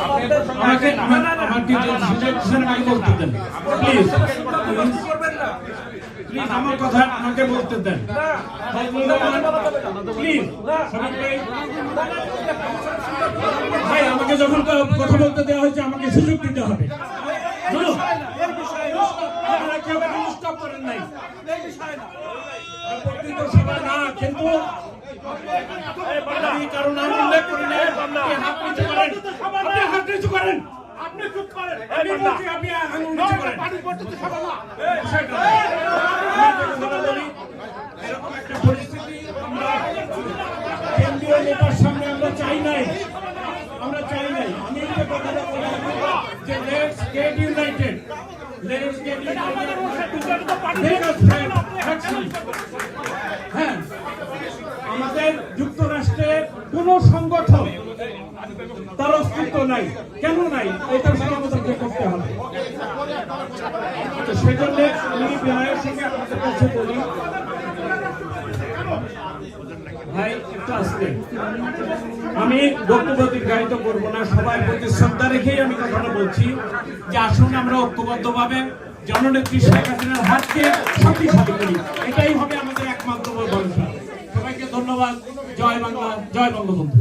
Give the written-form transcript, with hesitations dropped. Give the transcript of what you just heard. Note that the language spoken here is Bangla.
আমাকে আমাকে আগে বলতে দেন প্লিজ, প্লিজ আমার কথা আমাকে বলতে দেন প্লিজ। ভাই আমাকে যখন কথা বলতে দেওয়া হয়েছে আমাকে সুযোগ দিতে হবে। না কিন্তু কারণ আমি উল্লেখ করি না, হাত নিচু করেন, আপনি হাত নিচু করেন, আপনি চুপ করেন, আমি বলছি আপনি আঙুল নিচু করেন। এরকম একটা পরিস্থিতি আমরা কেন্দ্রীয় নেতার সামনে আমরা চাই নাই, আমরা চাই নাই। আমি একটা কথাটা বলি যে let's get United, let's get United. হ্যাঁ, আমাদের যুক্তরাষ্ট্রের কোন সংগঠন তার অস্তিত্ব নাই, কেন নাই এটা আমাদেরকে করতে হবে। সেজন্য আমি বিনয়ের সঙ্গে আপনাদের কাছে বলি, ভাই একটু আসতে, আমি বক্তব্য দীর্ঘায়িত করবো না, সবার প্রতি শ্রদ্ধা রেখেই আমি কথাটা বলছি যে আসুন আমরা ঐক্যবদ্ধভাবে জননেত্রী শেখ হাসিনার হাতকে শক্তিশালী করি, এটাই হবে আমাদের একমাত্র ভরসা। সবাইকে ধন্যবাদ। জয় বাংলা, জয় বঙ্গবন্ধু।